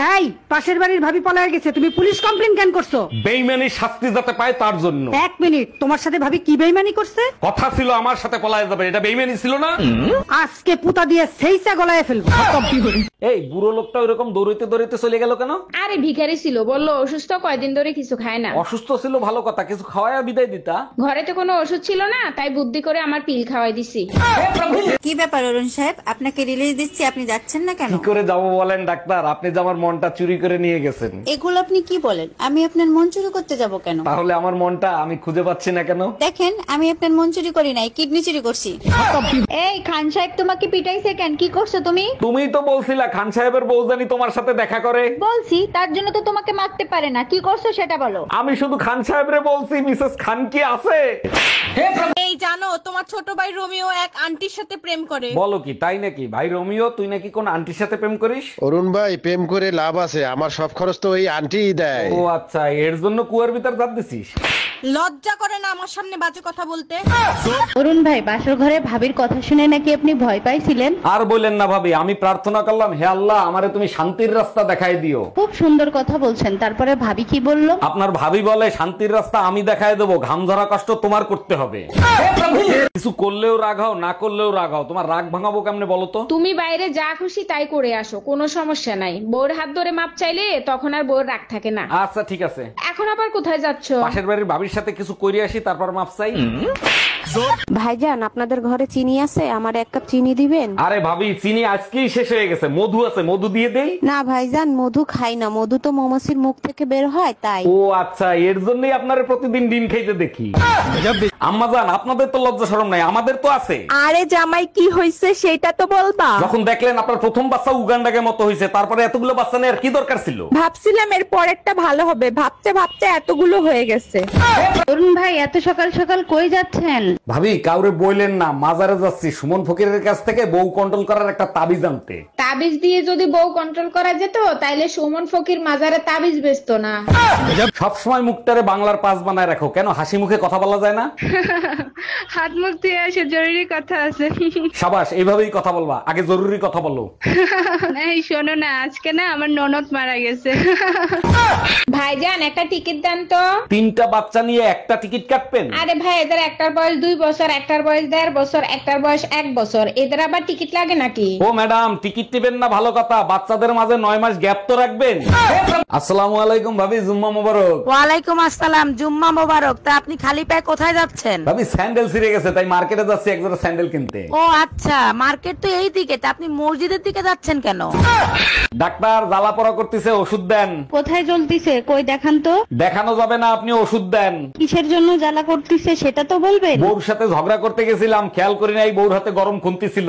তাই পাশের বাড়ির ভাবি পলায় গেছে, তুমি পুলিশ কমপ্লেন কেন করছো? বেইমানি শাস্তি যাতে পায় তার জন্য। এক মিনিট, তোমার সাথে ভাবি কি বেইমানি করছে? কথা ছিল আমার সাথে পলায় যাবে, এটা বেইমানি ছিল না? আজকে পুতা দিয়ে সেইসা গলায় ফেলবো। এই বুড়ো লোকটা ওইরকম দৌড়াইতে দৌড়াইতে চলে গেল কেন? আরে ভিখারি ছিল, বললো অসুস্থ, কয়দিন ধরে কিছু খায় না। অসুস্থ ছিল ভালো কথা, কিছু খাওয়ায় বিদায় দিতা। ঘরে তো কোনো ওষুধ ছিল না, তাই বুদ্ধি করে আমার পিল খাওয়াই দিছি। কি ব্যাপার অরুণ সাহেব, আপনাকে রিলিজ দিচ্ছি, আপনি যাচ্ছেন না কেন? কি করে যাবো বলেন ডাক্তার, আপনি যে আমার মনটা চুরি করে নিয়ে গেছেন। এগুলো আপনি কি বলেন? আমি আপনার মন চুরি করতে যাব কেন? তাহলে আমার মনটা আমি খুঁজে পাচ্ছি না কেন? দেখেন, আমি আপনার মন চুরি করি নাই, কিডনি চুরি করছি। এই খান সাহেব তোমাকে পিটাইছে কেন? কি করছো তুমি? তুমিই তো বলছিলা খান সাহেবের বউজানি তোমার সাথে দেখা করে। বলছি, তার জন্য তো তোমাকে মারতে পারে না। কি করছো সেটা বলো। আমি শুধু খান সাহেবরে বলছি, মিসেস খান কি আছে? এই জানো, তোমার ছোট ভাই রোমিও এক আন্টির সাথে প্রেম করে। বলো কি, তাই নাকি? ভাই রোমিও, তুই নাকি কোন আন্টির সাথে প্রেম করিস? অরুণ ভাই, প্রেম করে লাভ আছে? আমার সব খরচ তো ওই আন্টিই দেয়। ও আচ্ছা, এর জন্য কুয়ার ভিতর জাপ দিছিস? লজ্জা করে না আমার সামনে বাজে কথা বলতে? অরুণ ভাই, বাসর ঘরে ভাবির কথা শুনে নাকি আপনি ভয় পাইছিলেন? আর বললেন না ভাবি, আমি প্রার্থনা করলাম, হে আল্লাহ আমারে তুমি শান্তির রাস্তা দেখাই দিও। খুব সুন্দর কথা বলছেন, তারপরে ভাবি কি বললো? আপনার ভাবি বলে শান্তির রাস্তা আমি দেখাই দেবো, ঘাম ধরা কষ্ট তোমার করতে হবে। কিছু করলেও রাগ হও, না করলেও রাগ হও, তোমার রাগ ভাঙাবো কেমনে বলো তো? তুমি বাইরে যা খুশি তাই করে আসো, কোনো সমস্যা নাই। বউর হাত ধরে মাপ চাইলে তখন আর বউর রাগ থাকে না। আচ্ছা ঠিক আছে। এখন আবার কোথায় যাচ্ছ? পাশের বাড়ির ভাবির সাথে কিছু করে আসি, তারপর মাপ চাই। ভাইজান, আপনাদের ঘরে চিনি আছে? আমার 1 কাপ চিনি দিবেন? আরে ভাবি, চিনি আজকেই শেষ হয়ে গেছে, মধু আছে, মধু দিয়ে দেই? না ভাইজান, মধু খাই না, মধু তো মৌমাছির মুখ থেকে বের হয়, তাই। ও আচ্ছা, এর জন্যই আপনারা প্রতিদিন ডিম খাইতে দেখি। আম্মাজান, আপনাদের তো লজ্জা শরম নাই, আমাদের তো আছে। আরে জামাই, কি হইছে সেটা তো বলবা। যখন দেখলেন আপনার প্রথম বাচ্চা উগান্ডাকে মতো হয়েছে, তারপরে এতগুলো বাচ্চা নেওয়ার কি দরকার ছিল? ভাবছিলাম এর পরেরটা ভালো হবে, ভাবতে ভাবতে এতগুলো হয়ে গেছে। অরুণ ভাই, এত সকাল সকাল কই যাচ্ছেন? ভাবি, কাউরে বইলেন না, মাজারে যাচ্ছি সুমন ফকিরের কাছ থেকে বউ কন্ট্রোল করার একটা তাবিজ আনতে। তাবিজ দিয়ে যদি বউ কন্ট্রোল করা যেত, তাইলে সুমন ফকির মাজারে তাবিজ বেচতো না। সবসময় মুখটারে বাংলার পাস বানায় রাখো, কেন হাসি মুখে কথা বলা যায় না? হাত মুখ ধুয়ে আসে, জরুরি কথা আছে। সাবাস, এইভাবেই কথা বলবা, আগে জরুরি কথা বলো। এই শোনো না, আজকে না আমার ননদ মারা গেছে। ভাইজান, একটা টিকিট দেন তো। 3টা বাচ্চা নিয়ে একটা টিকিট কাটবেন? আরে ভাই, এদের একটার বয়স 2 বছর, একটার বয়স 1.5 বছর, একটার বয়স 1 বছর, এদের আবার টিকিট লাগে নাকি? ও ম্যাডাম, টিকিট টিবেন না ভালো কথা, বাচ্চাদের মাঝে 9 মাস গ্যাপ তো রাখবেন। আসসালামু আলাইকুম ভাবি, জুম্মা মোবারক। ওয়ালাইকুম আসসালাম, জুম্মা মোবারক। তা আপনি খালি পায়ে কোথায় যাচ্ছেন? ভাবি, স্যান্ডেল ছিঁড়ে গেছে, তাই মার্কেটে যাচ্ছি এক জোড়া স্যান্ডেল কিনতে। ও আচ্ছা, মার্কেট তো এই দিকে, তা আপনি মসজিদের দিকে যাচ্ছেন কেন? ডাক্তার জ্বালা পড়া করতেছে, ওষুধ দেন। কোথায় জ্বলতিছে, কই দেখান তো। দেখানো যাবে না, আপনি ওষুধ দেন। কিসের জন্য জ্বালা করতিছে সেটা তো বলবেন। বউর সাথে ঝগড়া করতে গেছিলাম, খেয়াল করি নাই বউর হাতে গরম খুন্তি ছিল।